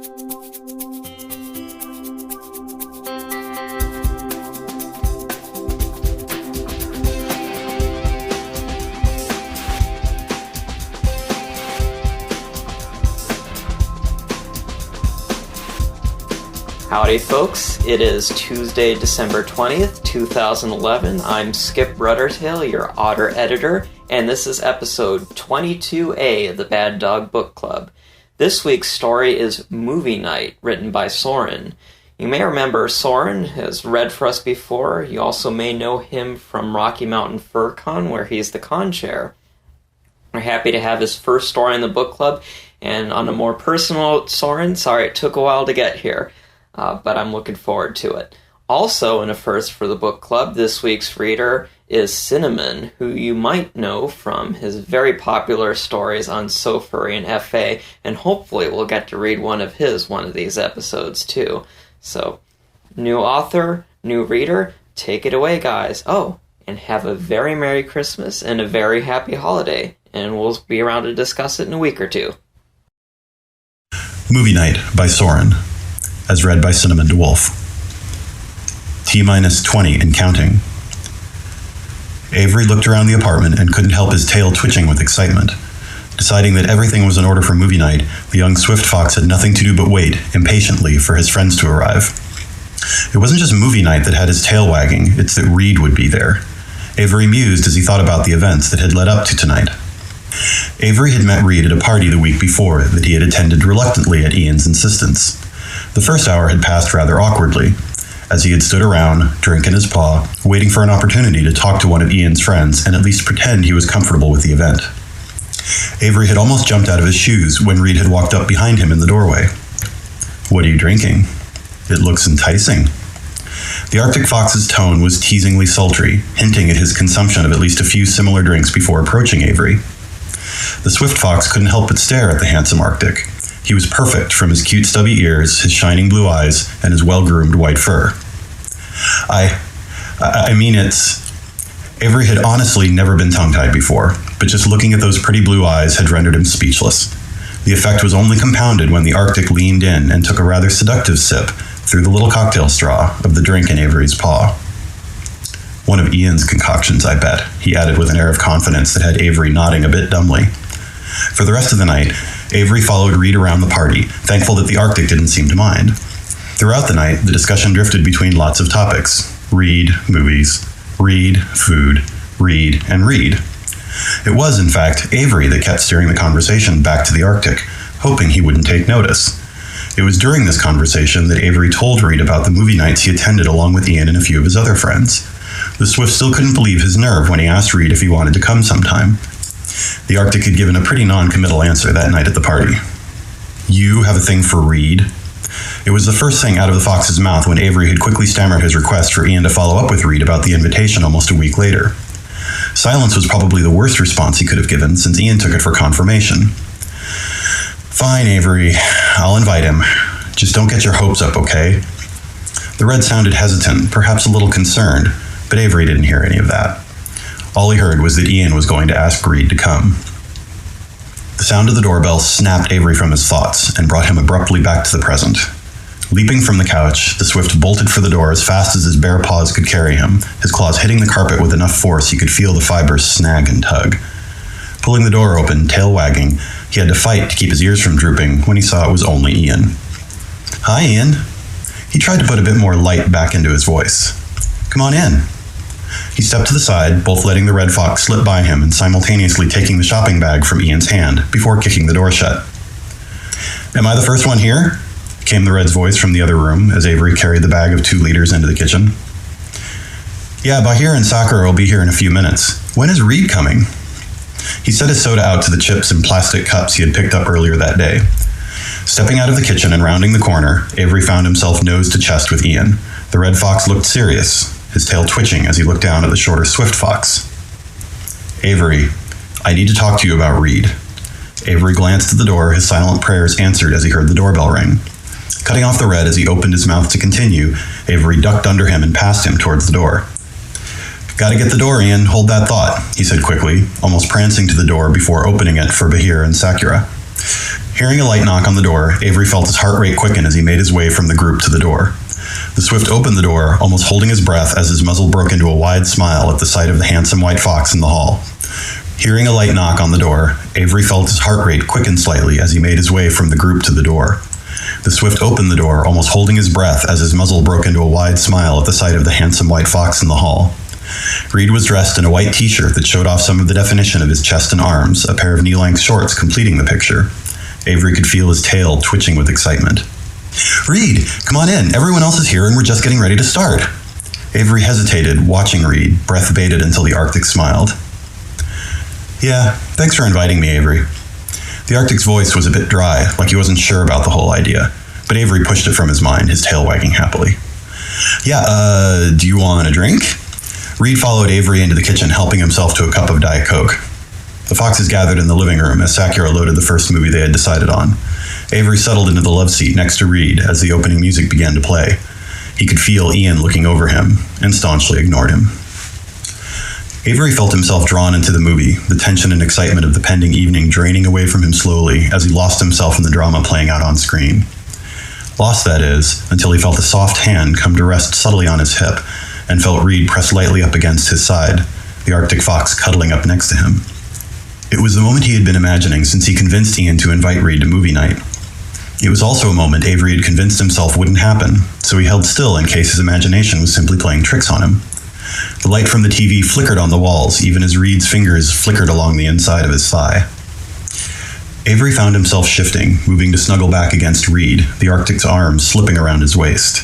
Howdy folks, it is Tuesday, December 20th, 2011. I'm Skip Ruddertail, your Otter editor, and this is episode 22A of the Bad Dog Book Club. This week's story is Movie Night, written by Sorin. You may remember Sorin has read for us before. You also may know him from Rocky Mountain Fur Con, where he's the con chair. We're happy to have his first story in the book club, and on a more personal note, Sorin, sorry it took a while to get here. But I'm looking forward to it. Also, in a first for the book club, this week's reader is Cinnamon, who you might know from his very popular stories on So Furry and FA, and hopefully we'll get to read one of these episodes too. So, new author, new reader, take it away, guys. Oh, and have a very Merry Christmas and a very Happy Holiday, and we'll be around to discuss it in a week or two. Movie Night by Sorin, as read by Cinnamon DeWolf. T-20 and counting. Avery looked around the apartment and couldn't help his tail twitching with excitement. Deciding that everything was in order for movie night, the young swift fox had nothing to do but wait, impatiently, for his friends to arrive. It wasn't just movie night that had his tail wagging, it's that Reed would be there. Avery mused as he thought about the events that had led up to tonight. Avery had met Reed at a party the week before that he had attended reluctantly at Ian's insistence. The first hour had passed rather awkwardly, as he had stood around, drink in his paw, waiting for an opportunity to talk to one of Ian's friends and at least pretend he was comfortable with the event. Avery had almost jumped out of his shoes when Reed had walked up behind him in the doorway. "What are you drinking? It looks enticing." The Arctic Fox's tone was teasingly sultry, hinting at his consumption of at least a few similar drinks before approaching Avery. The Swift Fox couldn't help but stare at the handsome Arctic. He was perfect, from his cute stubby ears, his shining blue eyes, and his well-groomed white fur. I mean, Avery had honestly never been tongue-tied before, but just looking at those pretty blue eyes had rendered him speechless. The effect was only compounded when the Arctic leaned in and took a rather seductive sip through the little cocktail straw of the drink in Avery's paw. "One of Ian's concoctions, I bet," he added with an air of confidence that had Avery nodding a bit dumbly. For the rest of the night, Avery followed Reed around the party, thankful that the Arctic didn't seem to mind. Throughout the night, the discussion drifted between lots of topics. Reed, movies. Reed, food. Reed, and Reed. It was, in fact, Avery that kept steering the conversation back to the Arctic, hoping he wouldn't take notice. It was during this conversation that Avery told Reed about the movie nights he attended along with Ian and a few of his other friends. The Swift still couldn't believe his nerve when he asked Reed if he wanted to come sometime. The Arctic had given a pretty non-committal answer that night at the party. "You have a thing for Reed?" It was the first thing out of the fox's mouth when Avery had quickly stammered his request for Ian to follow up with Reed about the invitation almost a week later. Silence was probably the worst response he could have given, since Ian took it for confirmation. "Fine, Avery. I'll invite him. Just don't get your hopes up, okay?" The Red sounded hesitant, perhaps a little concerned, but Avery didn't hear any of that. All he heard was that Ian was going to ask Reed to come. The sound of the doorbell snapped Avery from his thoughts and brought him abruptly back to the present. Leaping from the couch, the Swift bolted for the door as fast as his bare paws could carry him, his claws hitting the carpet with enough force he could feel the fibers snag and tug. Pulling the door open, tail wagging, he had to fight to keep his ears from drooping when he saw it was only Ian. "Hi, Ian." He tried to put a bit more light back into his voice. "Come on in." He stepped to the side, both letting the Red Fox slip by him and simultaneously taking the shopping bag from Ian's hand before kicking the door shut. "Am I the first one here?" came the Red's voice from the other room as Avery carried the bag of 2 liters into the kitchen. "Yeah, Bahir and Sakura will be here in a few minutes. When is Reed coming?" He set his soda out to the chips in plastic cups he had picked up earlier that day. Stepping out of the kitchen and rounding the corner, Avery found himself nose to chest with Ian. The Red Fox looked serious, his tail twitching as he looked down at the shorter Swift Fox. "Avery, I need to talk to you about Reed." Avery glanced at the door, his silent prayers answered as he heard the doorbell ring. Cutting off the Red as he opened his mouth to continue, Avery ducked under him and passed him towards the door. "Gotta get the door, Ian. Hold that thought," he said quickly, almost prancing to the door before opening it for Bahir and Sakura. Hearing a light knock on the door, Avery felt his heart rate quicken as he made his way from the group to the door. The Swift opened the door, almost holding his breath as his muzzle broke into a wide smile at the sight of the handsome white fox in the hall. Hearing a light knock on the door, Avery felt his heart rate quicken slightly as he made his way from the group to the door. The Swift opened the door, almost holding his breath as his muzzle broke into a wide smile at the sight of the handsome white fox in the hall. Reed was dressed in a white t-shirt that showed off some of the definition of his chest and arms, a pair of knee-length shorts completing the picture. Avery could feel his tail twitching with excitement. "Reed, come on in. Everyone else is here and we're just getting ready to start." Avery hesitated, watching Reed, breath bated until the Arctic smiled. "Yeah, thanks for inviting me, Avery." The Arctic's voice was a bit dry, like he wasn't sure about the whole idea, but Avery pushed it from his mind, his tail wagging happily. "Yeah, do you want a drink?" Reed followed Avery into the kitchen, helping himself to a cup of Diet Coke. The foxes gathered in the living room as Sakura loaded the first movie they had decided on. Avery settled into the love seat next to Reed as the opening music began to play. He could feel Ian looking over him, and staunchly ignored him. Avery felt himself drawn into the movie, the tension and excitement of the pending evening draining away from him slowly as he lost himself in the drama playing out on screen. Lost, that is, until he felt a soft hand come to rest subtly on his hip, and felt Reed press lightly up against his side, the Arctic fox cuddling up next to him. It was the moment he had been imagining since he convinced Ian to invite Reed to movie night. It was also a moment Avery had convinced himself wouldn't happen, so he held still in case his imagination was simply playing tricks on him. The light from the TV flickered on the walls, even as Reed's fingers flickered along the inside of his thigh. Avery found himself shifting, moving to snuggle back against Reed, the Arctic's arms slipping around his waist.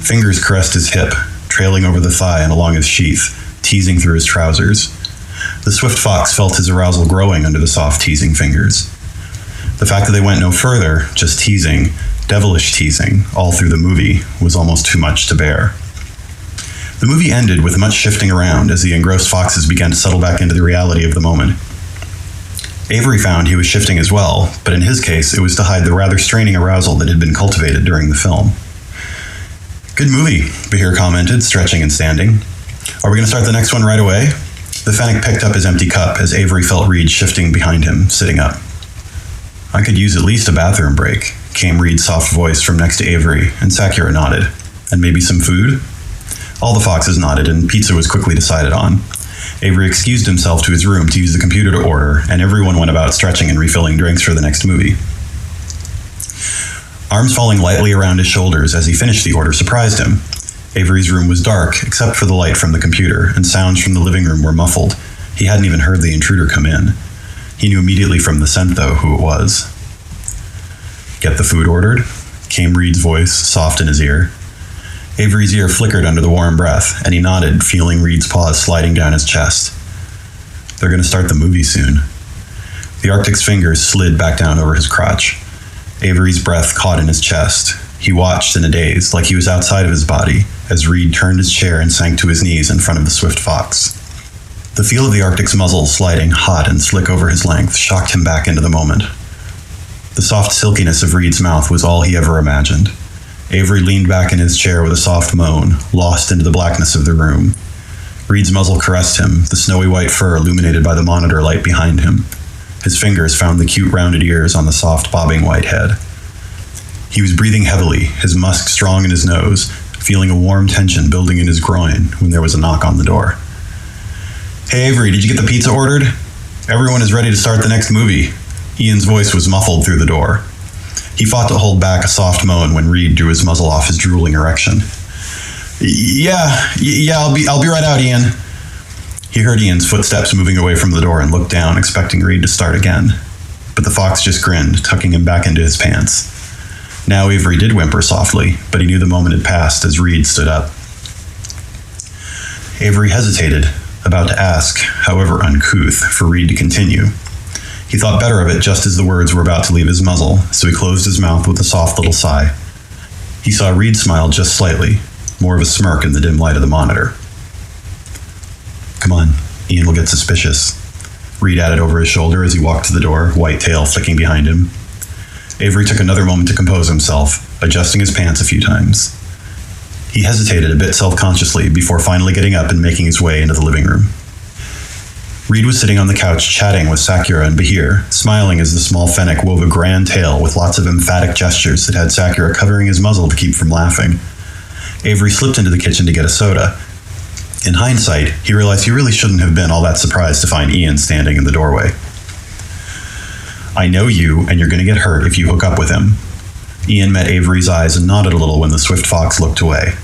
Fingers caressed his hip, trailing over the thigh and along his sheath, teasing through his trousers. The Swift fox felt his arousal growing under the soft teasing fingers. The fact that they went no further, just teasing, devilish teasing, all through the movie, was almost too much to bear. The movie ended with much shifting around as the engrossed foxes began to settle back into the reality of the moment. Avery found he was shifting as well, but in his case, it was to hide the rather straining arousal that had been cultivated during the film. "Good movie," Bahir commented, stretching and standing. "Are we going to start the next one right away?" The Fennec picked up his empty cup as Avery felt Reed shifting behind him, sitting up. "I could use at least a bathroom break," came Reed's soft voice from next to Avery, and Sakura nodded. "And maybe some food?" All the foxes nodded, and pizza was quickly decided on. Avery excused himself to his room to use the computer to order, and everyone went about stretching and refilling drinks for the next movie. Arms falling lightly around his shoulders as he finished the order surprised him. Avery's room was dark, except for the light from the computer, and sounds from the living room were muffled. He hadn't even heard the intruder come in. He knew immediately from the scent, though, who it was. "Get the food ordered?" came Reed's voice, soft in his ear. Avery's ear flickered under the warm breath, and he nodded, feeling Reed's paws sliding down his chest. "They're going to start the movie soon." The Arctic's fingers slid back down over his crotch. Avery's breath caught in his chest. He watched in a daze, like he was outside of his body, as Reed turned his chair and sank to his knees in front of the Swift fox. The feel of the Arctic's muzzle sliding hot and slick over his length shocked him back into the moment. The soft silkiness of Reed's mouth was all he ever imagined. Avery leaned back in his chair with a soft moan, lost into the blackness of the room. Reed's muzzle caressed him, the snowy white fur illuminated by the monitor light behind him. His fingers found the cute rounded ears on the soft bobbing white head. He was breathing heavily, his musk strong in his nose, feeling a warm tension building in his groin when there was a knock on the door. "Hey Avery, did you get the pizza ordered? Everyone is ready to start the next movie." Ian's voice was muffled through the door. He fought to hold back a soft moan when Reed drew his muzzle off his drooling erection. Yeah, I'll be right out, Ian." He heard Ian's footsteps moving away from the door and looked down, expecting Reed to start again. But the fox just grinned, tucking him back into his pants. Now Avery did whimper softly, but he knew the moment had passed as Reed stood up. Avery hesitated, about to ask, however uncouth, for Reed to continue. He thought better of it just as the words were about to leave his muzzle, so he closed his mouth with a soft little sigh. He saw Reed smile just slightly, more of a smirk in the dim light of the monitor. "Come on, Ian will get suspicious," Reed added over his shoulder as he walked to the door, white tail flicking behind him. Avery took another moment to compose himself, adjusting his pants a few times. He hesitated a bit self-consciously before finally getting up and making his way into the living room. Reed was sitting on the couch chatting with Sakura and Bahir, smiling as the small fennec wove a grand tale with lots of emphatic gestures that had Sakura covering his muzzle to keep from laughing. Avery slipped into the kitchen to get a soda. In hindsight, he realized he really shouldn't have been all that surprised to find Ian standing in the doorway. "I know you, and you're going to get hurt if you hook up with him." Ian met Avery's eyes and nodded a little when the swift fox looked away.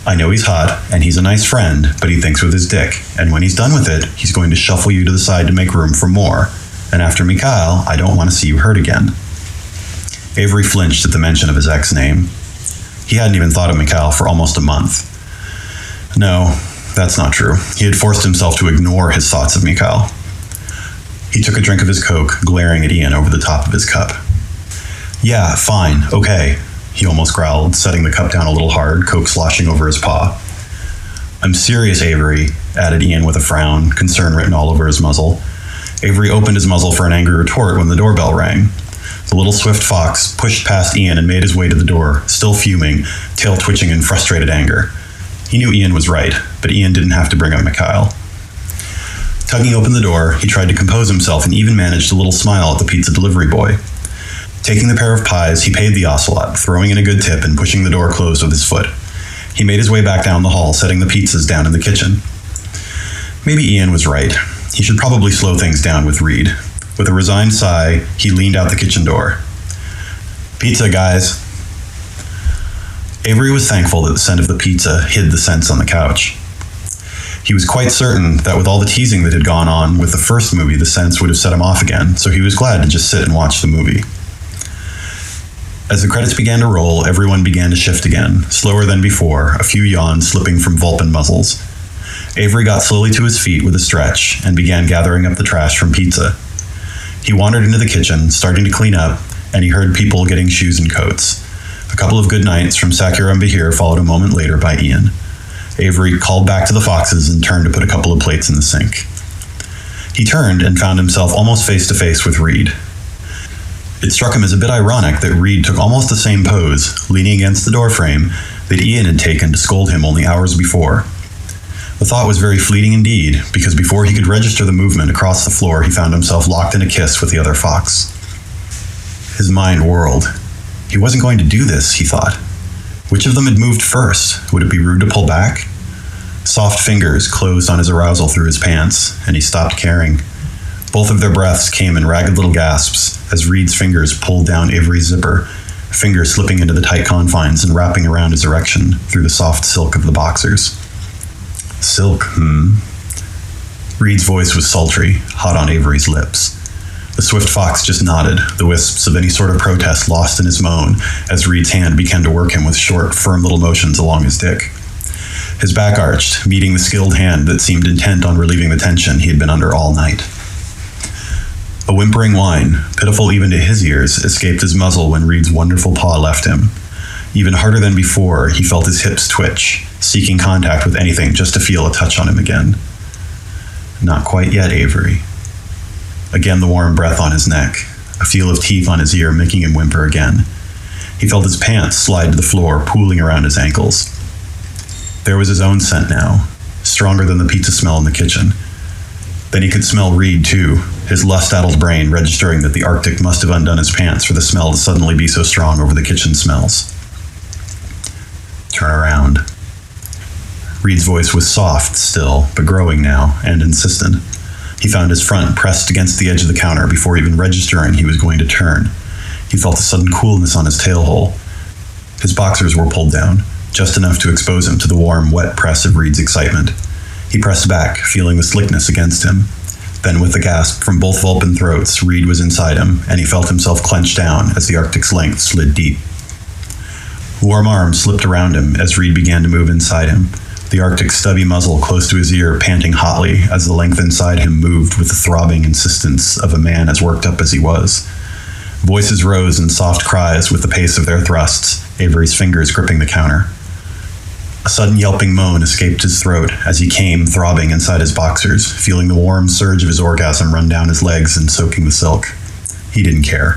"I know he's hot, and he's a nice friend, but he thinks with his dick, and when he's done with it, he's going to shuffle you to the side to make room for more. And after Mikhail, I don't want to see you hurt again." Avery flinched at the mention of his ex-name. He hadn't even thought of Mikhail for almost a month. No, that's not true. He had forced himself to ignore his thoughts of Mikhail. He took a drink of his Coke, glaring at Ian over the top of his cup. "Yeah, fine, okay," he almost growled, setting the cup down a little hard, Coke sloshing over his paw. "I'm serious, Avery," added Ian with a frown, concern written all over his muzzle. Avery opened his muzzle for an angry retort when the doorbell rang. The little swift fox pushed past Ian and made his way to the door, still fuming, tail twitching in frustrated anger. He knew Ian was right, but Ian didn't have to bring up Mikhail. Tugging open the door, he tried to compose himself and even managed a little smile at the pizza delivery boy. Taking the pair of pies, he paid the ocelot, throwing in a good tip and pushing the door closed with his foot. He made his way back down the hall, setting the pizzas down in the kitchen. Maybe Ian was right. He should probably slow things down with Reed. With a resigned sigh, he leaned out the kitchen door. "Pizza, guys." Avery was thankful that the scent of the pizza hid the scents on the couch. He was quite certain that with all the teasing that had gone on with the first movie, the scents would have set him off again, so he was glad to just sit and watch the movie. As the credits began to roll, everyone began to shift again, slower than before, a few yawns slipping from Vulpin muzzles. Avery got slowly to his feet with a stretch and began gathering up the trash from pizza. He wandered into the kitchen, starting to clean up, and he heard people getting shoes and coats. A couple of good nights from Sakura and Bahir followed a moment later by Ian. Avery called back to the foxes and turned to put a couple of plates in the sink. He turned and found himself almost face to face with Reed. It struck him as a bit ironic that Reed took almost the same pose, leaning against the doorframe, that Ian had taken to scold him only hours before. The thought was very fleeting indeed, because before he could register the movement across the floor, he found himself locked in a kiss with the other fox. His mind whirled. He wasn't going to do this, he thought. Which of them had moved first? Would it be rude to pull back? Soft fingers closed on his arousal through his pants, and he stopped caring. Both of their breaths came in ragged little gasps as Reed's fingers pulled down Avery's zipper, fingers slipping into the tight confines and wrapping around his erection through the soft silk of the boxers. Silk, Reed's voice was sultry, hot on Avery's lips. The swift fox just nodded, the wisps of any sort of protest lost in his moan, as Reed's hand began to work him with short, firm little motions along his dick. His back arched, meeting the skilled hand that seemed intent on relieving the tension he had been under all night. A whimpering whine, pitiful even to his ears, escaped his muzzle when Reed's wonderful paw left him. Even harder than before, he felt his hips twitch, seeking contact with anything just to feel a touch on him again. Not quite yet, Avery. Again the warm breath on his neck, a feel of teeth on his ear making him whimper again. He felt his pants slide to the floor, pooling around his ankles. There was his own scent now, stronger than the pizza smell in the kitchen. Then he could smell Reed, too, his lust-addled brain registering that the Arctic must have undone his pants for the smell to suddenly be so strong over the kitchen smells. Turn around. Reed's voice was soft still, but growing now, and insistent. He found his front pressed against the edge of the counter before even registering he was going to turn. He felt a sudden coolness on his tail hole. His boxers were pulled down, just enough to expose him to the warm, wet press of Reed's excitement. He pressed back, feeling the slickness against him. Then with a gasp from both Vulpin throats, Reed was inside him, and he felt himself clench down as the Arctic's length slid deep. Warm arms slipped around him as Reed began to move inside him, the Arctic's stubby muzzle close to his ear panting hotly as the length inside him moved with the throbbing insistence of a man as worked up as he was. Voices rose in soft cries with the pace of their thrusts, Avery's fingers gripping the counter. A sudden yelping moan escaped his throat as he came throbbing inside his boxers, feeling the warm surge of his orgasm run down his legs and soaking the silk. He didn't care.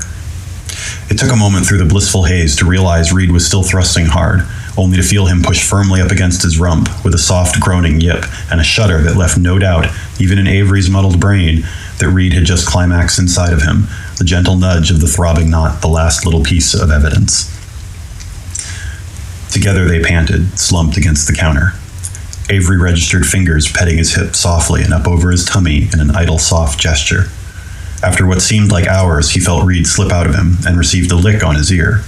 It took a moment through the blissful haze to realize Reed was still thrusting hard, only to feel him push firmly up against his rump with a soft groaning yip and a shudder that left no doubt, even in Avery's muddled brain, that Reed had just climaxed inside of him, the gentle nudge of the throbbing knot, the last little piece of evidence. Together they panted, slumped against the counter. Avery registered fingers petting his hip softly and up over his tummy in an idle, soft gesture. After what seemed like hours, he felt Reed slip out of him and received a lick on his ear.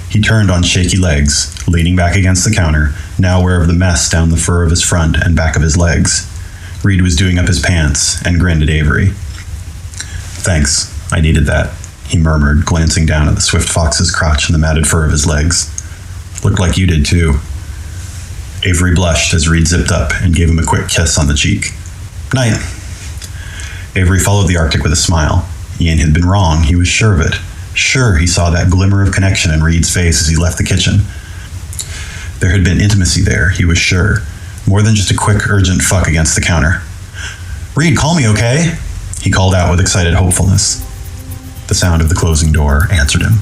He turned on shaky legs, leaning back against the counter, now aware of the mess down the fur of his front and back of his legs. Reed was doing up his pants and grinned at Avery. "Thanks, I needed that," he murmured, glancing down at the swift fox's crotch and the matted fur of his legs. "Looked like you did too." Avery blushed as Reed zipped up and gave him a quick kiss on the cheek. "Night." Avery followed the Arctic with a smile. Ian had been wrong, he was sure of it. Sure, he saw that glimmer of connection in Reed's face as he left the kitchen. There had been intimacy there, he was sure. More than just a quick, urgent fuck against the counter. "Reed, call me, okay?" he called out with excited hopefulness. The sound of the closing door answered him.